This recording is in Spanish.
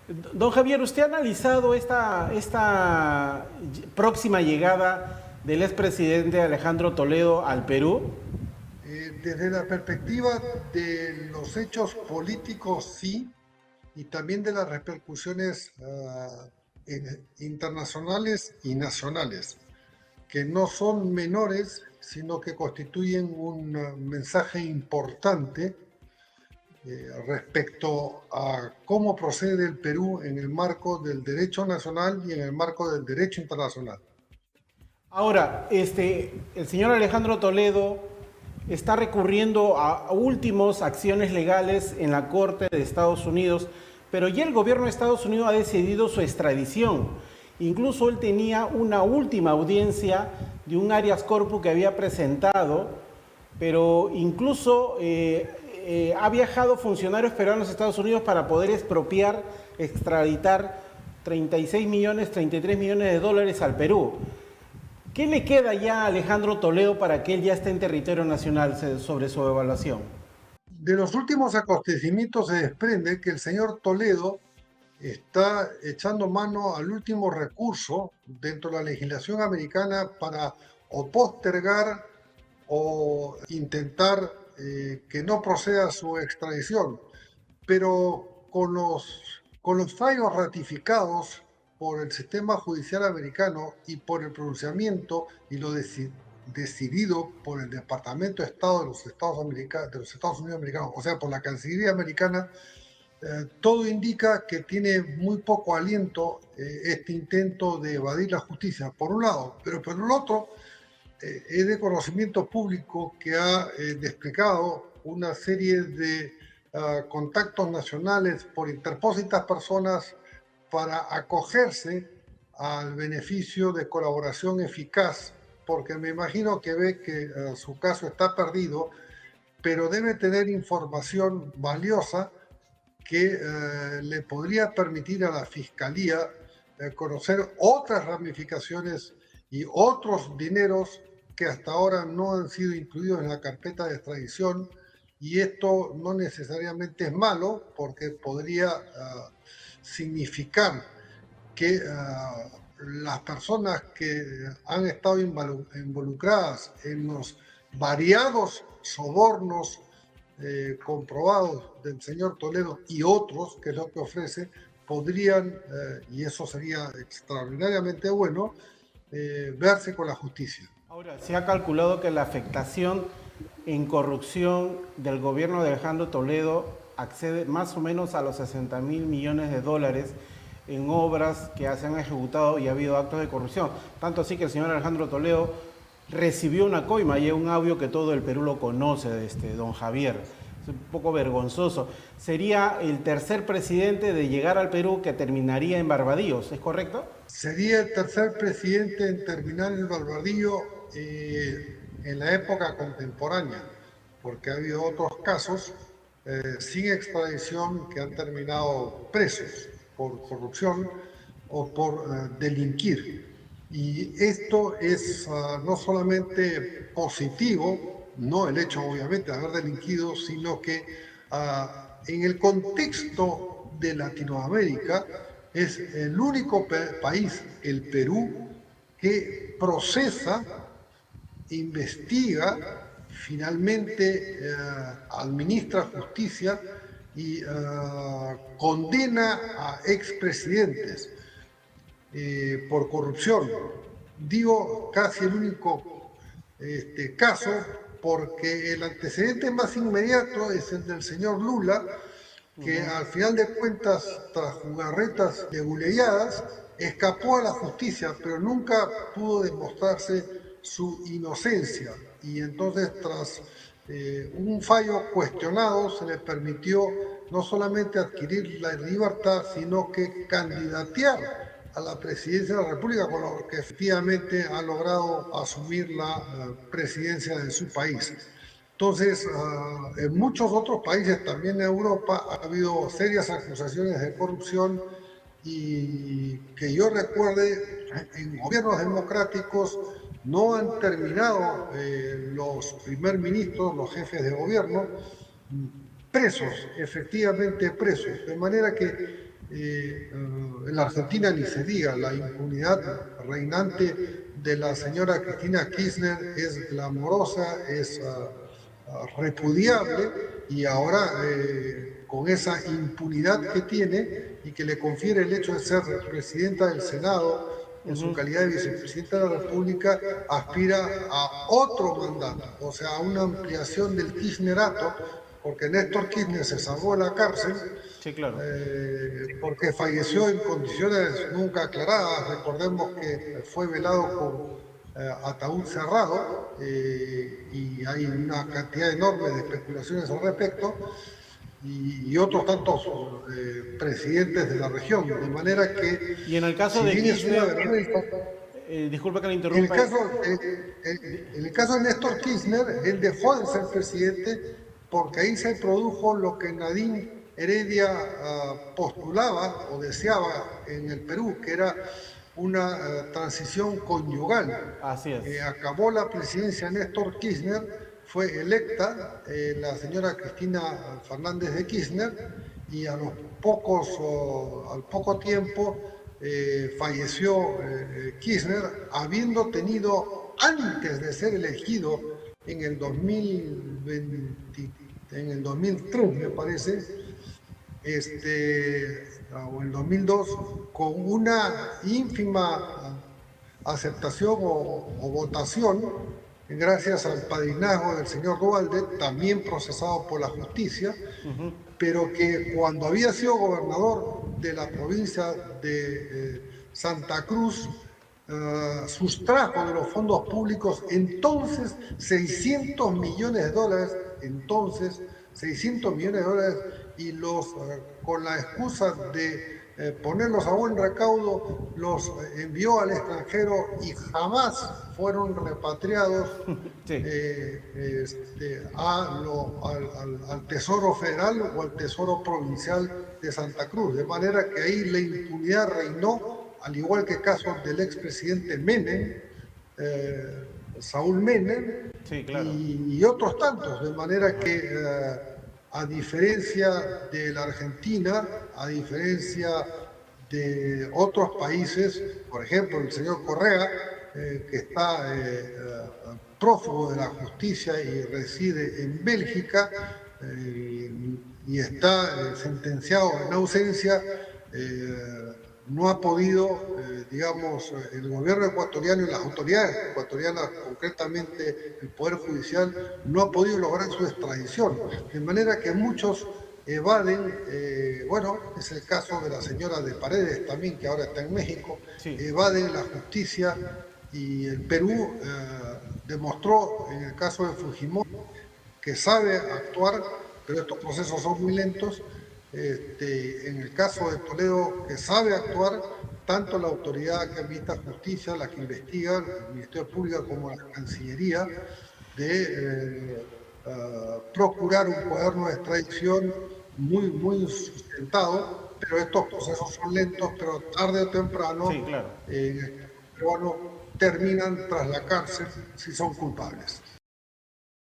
Don Javier, ¿usted ha analizado esta próxima llegada del expresidente Alejandro Toledo al Perú? Desde la perspectiva de los hechos políticos, sí, y también de las repercusiones internacionales y nacionales, que no son menores, sino que constituyen un mensaje importante respecto a cómo procede el Perú en el marco del derecho nacional y en el marco del derecho internacional. Ahora, el señor Alejandro Toledo está recurriendo a últimas acciones legales en la Corte de Estados Unidos, pero ya el gobierno de Estados Unidos ha decidido su extradición. Incluso él tenía una última audiencia de un habeas corpus que había presentado, pero incluso ha viajado funcionarios peruanos a Estados Unidos para poder expropiar, extraditar 36 millones, 33 millones de dólares al Perú. ¿Qué le queda ya a Alejandro Toledo para que él ya esté en territorio nacional sobre su evaluación? De los últimos acontecimientos se desprende que el señor Toledo está echando mano al último recurso dentro de la legislación americana para o postergar o intentar que no proceda su extradición, pero con los fallos ratificados por el sistema judicial americano y por el pronunciamiento y lo decidido por el Departamento de Estado de los Estados Unidos americanos, o sea, por la Cancillería americana, todo indica que tiene muy poco aliento este intento de evadir la justicia, por un lado, pero por el otro, es de conocimiento público que ha desplegado una serie de contactos nacionales por interpósitas personas para acogerse al beneficio de colaboración eficaz, porque me imagino que ve que su caso está perdido, pero debe tener información valiosa que le podría permitir a la Fiscalía conocer otras ramificaciones y otros dineros que hasta ahora no han sido incluidos en la carpeta de extradición, y esto no necesariamente es malo porque podría significar que las personas que han estado involucradas en los variados sobornos comprobados del señor Toledo y otros, que es lo que ofrece, podrían, y eso sería extraordinariamente bueno, verse con la justicia. Ahora, se ha calculado que la afectación en corrupción del gobierno de Alejandro Toledo accede más o menos a los 60 mil millones de dólares en obras que se han ejecutado y ha habido actos de corrupción. Tanto así que el señor Alejandro Toledo recibió una coima y es un audio que todo el Perú lo conoce, de don Javier. Es un poco vergonzoso. Sería el tercer presidente de llegar al Perú que terminaría en Barbadillos, ¿es correcto? Sería el tercer presidente en terminar el Barbadillo en la época contemporánea, porque ha habido otros casos sin extradición que han terminado presos por corrupción o por delinquir. Y esto es no solamente positivo, no el hecho obviamente de haber delinquido, sino que en el contexto de Latinoamérica es el único país, el Perú, que procesa, investiga, finalmente administra justicia y condena a expresidentes por corrupción. Digo casi el único caso porque el antecedente más inmediato es el del señor Lula, que al final de cuentas, tras jugarretas leguleyadas, escapó a la justicia, pero nunca pudo demostrarse su inocencia. Y entonces, tras un fallo cuestionado, se le permitió no solamente adquirir la libertad, sino que candidatear a la presidencia de la República, con lo que efectivamente ha logrado asumir la presidencia de su país. Entonces, en muchos otros países, también en Europa, ha habido serias acusaciones de corrupción y que yo recuerde, en gobiernos democráticos no han terminado los primer ministros, los jefes de gobierno, presos, efectivamente presos. De manera que en la Argentina ni se diga, la impunidad reinante de la señora Cristina Kirchner es clamorosa, es repudiable, y ahora con esa impunidad que tiene y que le confiere el hecho de ser presidenta del Senado en su calidad de vicepresidenta de la República, aspira a otro mandato, o sea, a una ampliación del kirchnerato, porque Néstor Kirchner se salvó de la cárcel, Sí, claro. porque falleció en condiciones nunca aclaradas. Recordemos que fue velado con ataúd cerrado, y hay una cantidad enorme de especulaciones al respecto, y otros tantos presidentes de la región, de manera que, Y en el caso si de bien es una Kirchner, vergüenza, disculpa que le en el interrumpa. caso, en el caso de Néstor Kirchner, él dejó de ser presidente porque ahí se produjo lo que Nadine Heredia postulaba o deseaba en el Perú, que era una transición conyugal. Así es. Acabó la presidencia Néstor Kirchner, fue electa la señora Cristina Fernández de Kirchner, y a los al poco tiempo falleció Kirchner, habiendo tenido, antes de ser elegido en el 2020, en el 2003 me parece, o en el 2002, con una ínfima aceptación o votación, gracias al padrinazgo del señor Duhalde, también procesado por la justicia, pero que cuando había sido gobernador de la provincia de Santa Cruz, sustrajo de los fondos públicos entonces 600 millones de dólares, entonces 600 millones de dólares, y con la excusa de ponerlos a buen recaudo, los envió al extranjero y jamás fueron repatriados Sí. Al Tesoro Federal o al Tesoro Provincial de Santa Cruz. De manera que ahí la impunidad reinó, al igual que casos del expresidente Menem, Saúl Menem, Sí, claro. y otros tantos. De manera que, a diferencia de la Argentina, a diferencia de otros países, por ejemplo, el señor Correa, que está prófugo de la justicia y reside en Bélgica, y está sentenciado en ausencia, no ha podido, digamos, el gobierno ecuatoriano y las autoridades ecuatorianas, concretamente el Poder Judicial, no ha podido lograr su extradición. De manera que muchos evaden, bueno, es el caso de la señora de Paredes también, que ahora está en México, Sí. evaden la justicia, y el Perú demostró en el caso de Fujimori que sabe actuar, pero estos procesos son muy lentos. En el caso de Toledo, que sabe actuar, tanto la autoridad que administra justicia, la que investiga, el Ministerio Público, como la Cancillería, de procurar un cuaderno de extradición muy sustentado, pero estos procesos son lentos, pero tarde o temprano, Sí, claro. peruanos terminan tras la cárcel si son culpables.